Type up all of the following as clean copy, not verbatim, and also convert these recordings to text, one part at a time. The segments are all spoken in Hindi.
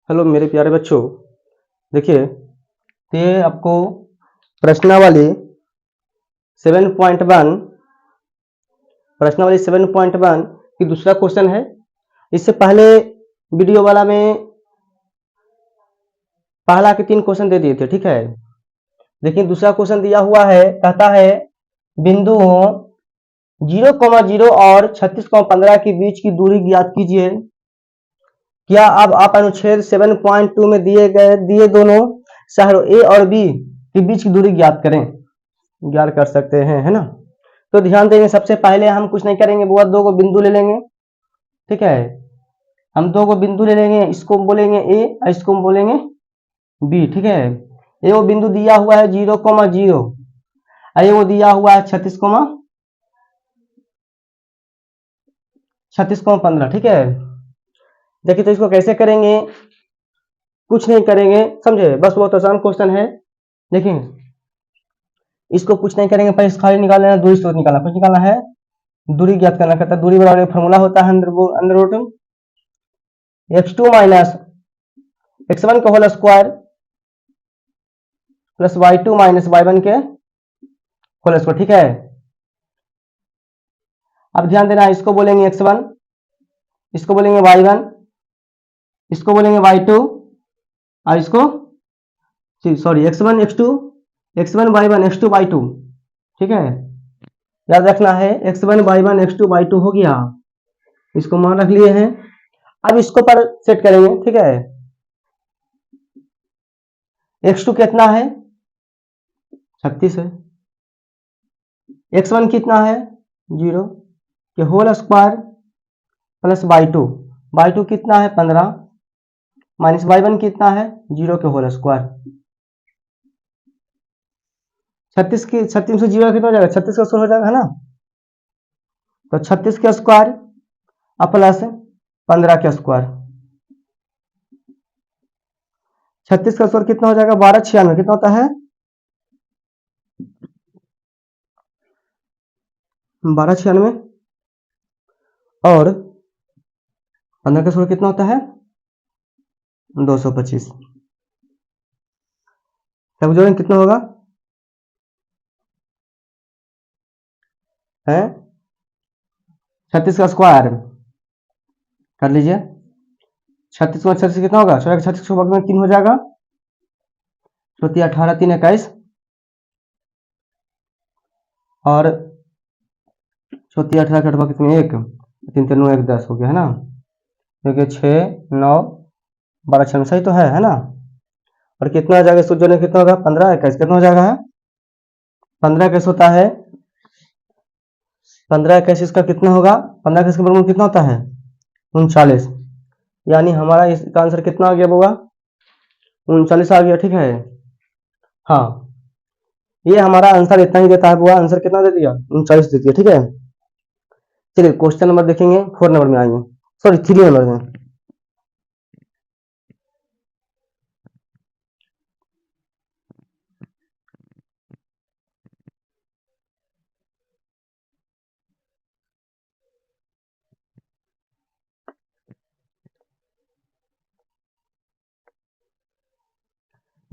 हेलो मेरे प्यारे बच्चों, देखिए तो ये आपको प्रश्नावली 7.1 की दूसरा क्वेश्चन है। इससे पहले वीडियो वाला में पहला के 3 क्वेश्चन दे दिए थे, ठीक है। देखिए दूसरा क्वेश्चन दिया हुआ है, कहता है बिंदुओं 0,0 और 36,15 के बीच की दूरी ज्ञात कीजिए। क्या अब आप अनुच्छेद 7.2 में दिए दोनों शहरों ए और बी के बीच की दूरी ज्ञात कर सकते हैं, है ना। तो ध्यान देंगे, सबसे पहले हम कुछ नहीं करेंगे, वो 2 को बिंदु ले लेंगे, ठीक है। हम 2 को बिंदु ले लेंगे, इसको बोलेंगे ए और इसको बोलेंगे बी, ठीक है। ये वो बिंदु दिया हुआ है 0,0 और ये वो दिया हुआ है 36,15, ठीक है। देखिए तो इसको कैसे करेंगे, कुछ नहीं करेंगे, समझे, बस बहुत आसान क्वेश्चन है। देखिए इसको कुछ नहीं करेंगे, पहले खाली निकालना है, दूरी स्रोत निकालना, कुछ निकालना है, दूरी ज्ञात करना। कहता है दूरी बराबर फॉर्मूला होता है under root x2 minus x1 का whole square plus y2 minus y1 के होल स्क्वायर, ठीक है। अब ध्यान देना, इसको बोलेंगे x1, इसको बोलेंगे y1, इसको बोलेंगे y2 और इसको sorry x1 x2 x1 y1 x2 y2, ठीक है। याद रखना है x1 y1 x2 y2 हो गया, इसको मान रख लिए हैं। अब इसको पर सेट करेंगे, ठीक है। x2 कितना है 36 है, x1 कितना है 0 के होल स्क्वायर प्लस y2 कितना है 15 माइनस y1 कितना है 0 के होल स्क्वायर। 36 से 0 कितना हो जाएगा, 36 का स्क्वायर हो जाएगा, है ना। तो 36 का स्क्वायर और प्लस 15 का स्क्वायर, 36 का स्क्वायर कितना हो जाएगा 1296, कितना होता है 1296, और 15 का स्क्वायर कितना होता है 225। सब जोड़ेंगे कितना होगा है 36 का स्क्वायर कर लीजिए, 36 में 36 कितना होगा 36 को में 3 हो जाएगा, 18 3 21 और 18 का कितने 1 3 3 9 1 10 हो गया, है ना। क्योंकि 6 9 12 6 सही तो है ना। और कितना आ जाएगा सूत्र जोड़ने कितना होगा 15 21 कितना हो जाएगा 15 21 होता है 15 21 इसका कितना होगा 15 21 का वर्गमूल कितना होता है 39, यानी हमारा इसका आंसर कितना आ गया बुआ 39 आ गया, ठीक है। हाँ ये हमारा आंसर इतना ही देता है बुआ, आंसर कितना दे दिया 39 दे दिया, ठीक है। चलिए क्वेश्चन नंबर देखेंगे 4 नंबर में आएंगे, सॉरी 3 नंबर में।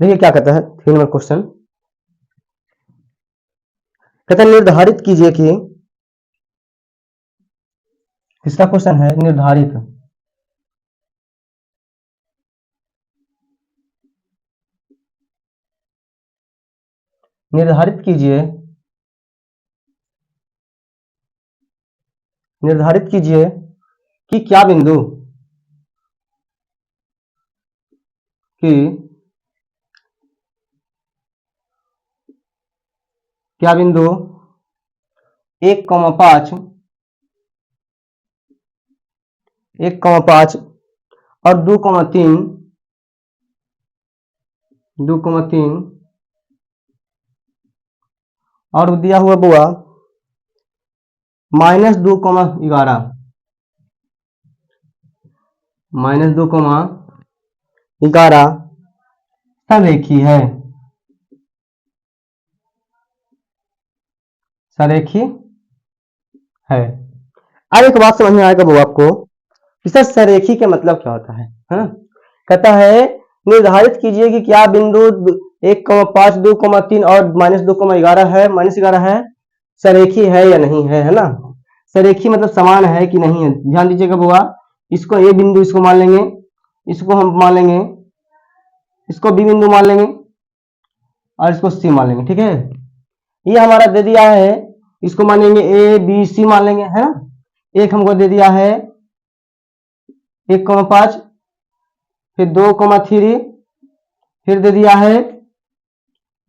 देखिए क्या कहता है 3 नंबर क्वेश्चन, कहता है निर्धारित कीजिए कि, किसका क्वेश्चन है निर्धारित कीजिए कि क्या बिंदु कि क्या बिंदु 1,5 और 2,3 और दिया हुआ बुआ -2,11 सरेखी है, अब एक बात समझ में आएगा बुआ आपको, सर सरेखी का मतलब क्या होता है ना। कहता है निर्धारित कीजिए कि क्या बिंदु 1,5, 2,3 और -2,11 है, -11 है, सरेखी है या नहीं है, है ना। सरेखी मतलब समान है कि नहीं है। ध्यान दीजिएगा बुआ, इसको ए बिंदु इसको मान लेंगे, इसको हम मान लेंगे, इसको बी बिंदु मान लेंगे और इसको सी मान लेंगे, ठीक है। ये हमारा दे दिया है, इसको मानेंगे ए बी सी मान लेंगे, है ना। एक हमको दे दिया है 1,5, फिर 2,3, फिर दे दिया है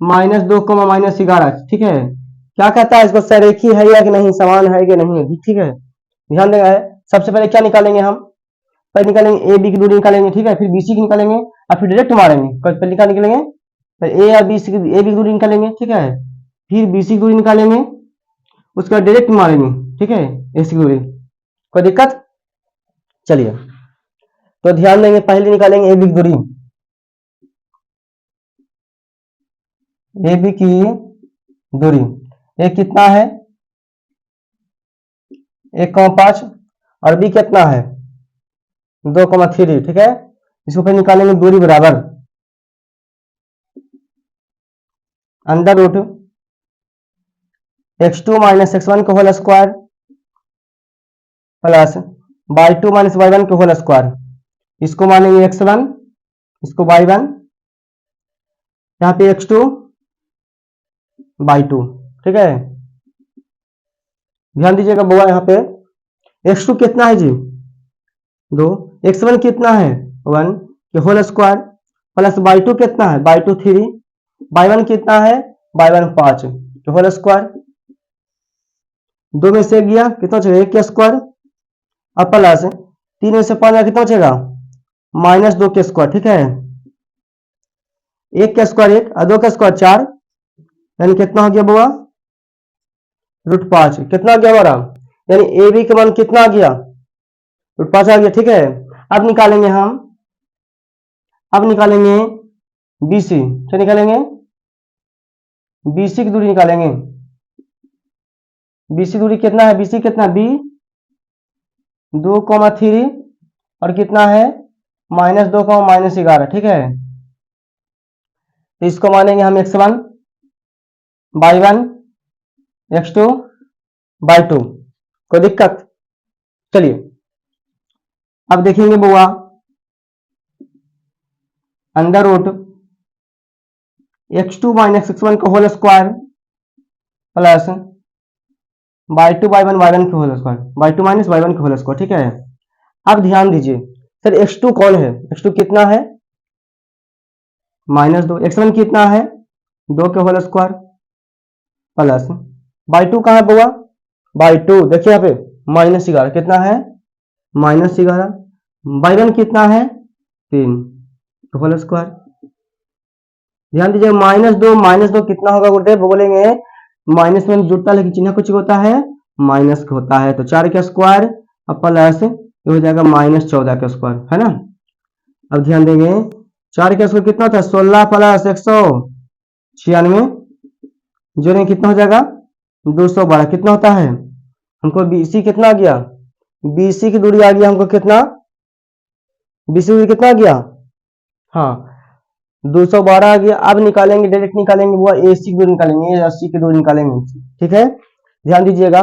-2, -11, ठीक है। क्या कहता है इसको, सरेखी है या कि नहीं, समान है कि नहीं है, ठीक है। ध्यान देगा है। सबसे पहले क्या निकालेंगे हम, पहले निकालेंगे ए बी की दूरी निकालेंगे, ठीक है, फिर बी सी की निकालेंगे और फिर डायरेक्ट मारेंगे। पहले क्या निकालेंगे, ए और बी सी की, ए बी की दूरी निकालेंगे, ठीक है, फिर बी सी की दूरी निकालेंगे, उसके बाद डायरेक्ट मारेंगे, ठीक है, ए सी की दूरी। कोई दिक्कत, चलिए तो ध्यान देंगे, पहले निकालेंगे ए बी की दूरी, ए बी की दूरी, ए कितना है 1,5 और बी कितना है 2,3, ठीक है। इसको फिर निकालेंगे दूरी बराबर अंडर रूट x2 - x1 का whole square plus y2 - y1 का होल स्क्वायर। इसको मानेंगे x1, इसको y1, यहाँ पे x2 y2, ठीक है। ध्यान दीजिएगा बुआ, यहाँ पे x2 कितना है जी 2, x1 कितना है 1 के होल स्क्वायर प्लस y2 कितना है y2 3, y1 कितना है y1 5 के होल स्क्वायर। 2 में से गया कितना बचेगा 1 के स्क्वायर और प्लस 3 में से 5 गया कितना बचेगा -2 के स्क्वायर, ठीक है। 1 के स्क्वायर 1 और 2 के स्क्वायर 4, यानी कितना हो गया बुआ √5, कितना गया हमारा, यानी ए बी का मान कितना आ गया √5 आ गया, ठीक है। अब निकालेंगे हम, अब निकालेंगे बीसी, क्या निकालेंगे बीसी की दूरी निकालेंगे। बीसी दूरी कितना है, बीसी कितना बी 2,3 और कितना है -2, -11, ठीक है। तो इसको मानेंगे हम x1 y1 x2 y2, कोई दिक्कत, चलिए अब देखेंगे बुआ अंडर रूट x2 - x1 का whole square plus y2 y1 y1 के होल स्क्वायर, y2 - y1 के होल स्क्वायर, ठीक है। अब ध्यान दीजिए सर x2 कौन है, x2 कितना है -2, x1 कितना है 2 के होल स्क्वायर प्लस y2 कहाँ है बुआ y2 देखिए यहाँ पे -11 कितना है -11, y1 कितना है 3 के होल स्क्वायर। ध्यान दीजिए -2 कितना होगा गुरुदेव, बोलेंगे माइनस में जुड़ता है लेकिन चिन्ह कुछ होता है माइनस का होता है, तो 4 का स्क्वायर और प्लस हो जाएगा -14 का स्क्वायर, है ना। अब ध्यान देंगे 4 का स्क्वायर कितना होता है 16 प्लस 196, जोड़ेंगे कितना हो जाएगा 212, कितना होता है हमको बीसी कितना आ गया, बीसी की दूरी आ गया हमको कितना, बीसी दूरी कितना आ गया हाँ 212 आ गया। अब निकालेंगे डायरेक्ट निकालेंगे वो एसी की दूरी निकालेंगे, अस्सी की दूरी निकालेंगे, ठीक है। ध्यान दीजिएगा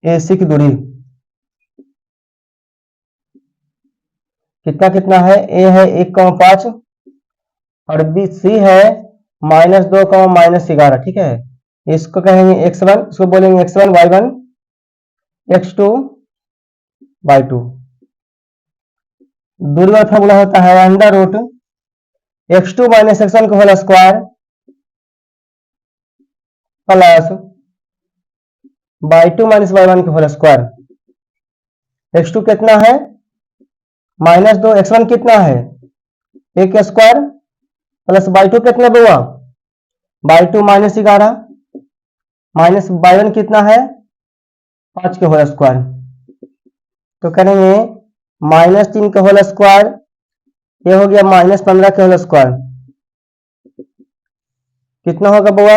एसी की दूरी कितना कितना है, ए है 1,5 और बी सी है -2, -11, ठीक है। इसको कहेंगे x1, इसको बोलेंगे x1 y1 x2 y2। दूरी वाला फॉर्मूला होता है अंडर रूट x2 - x1 का whole square plus y2 - y1 का होल स्क्वायर। x2 कितना है -2, x1 कितना है 1 स्क्वायर प्लस y2 कितना हुआ y2 -11 माइनस y1 कितना है 5 के होल स्क्वायर, तो करेंगे -3 के होल स्क्वायर, ये हो गया -15 के होल स्क्वायर कितना होगा बुआ?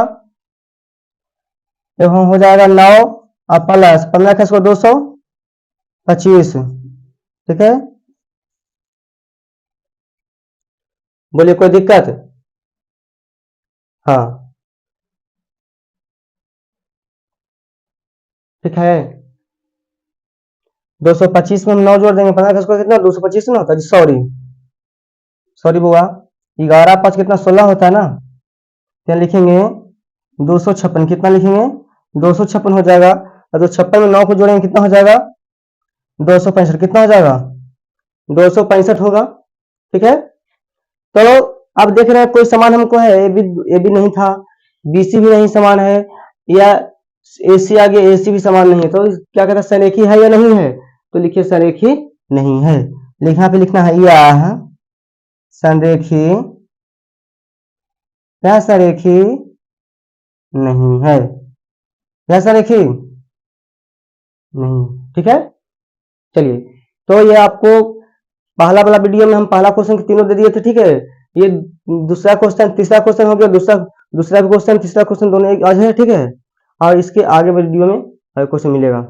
ये हो जाएगा 9 और प्लस 15 का स्क्वायर 225। ठीक है, बोलिए कोई दिक्कत? हाँ ठीक है, 225 में हम 9 जोड़ देंगे, 15 का स्क्वायर कितना? 225 ना होता है, सॉरी सॉरी बुआ, 11 5 कितना? 16 होता है ना। क्या लिखेंगे? 256। कितना लिखेंगे? 256 हो जाएगा। और 256 में 9 को जोड़ेंगे कितना हो जाएगा? 265। कितना हो जाएगा? 265 होगा। ठीक है, तो अब देख रहे हैं कोई समान हमको है, ए बी नहीं था, बी सी भी नहीं समान है, या ए सी आगे ए सी भी समान नहीं है, तो क्या कहता है, संरेखी है या नहीं है? तो लिखिए संरेखी नहीं है। यहाँ पे लिखना है यह संरेखी, यह संरेखी नहीं है, यह संरेखी नहीं। ठीक है, चलिए, तो ये आपको पहला वाला वीडियो में हम पहला क्वेश्चन तीनों दे दिए थे। ठीक है, ये दूसरा क्वेश्चन तीसरा क्वेश्चन हो गया, दूसरा दूसरा क्वेश्चन तीसरा क्वेश्चन दोनों आज है। ठीक है, और इसके आगे वीडियो में क्वेश्चन मिलेगा।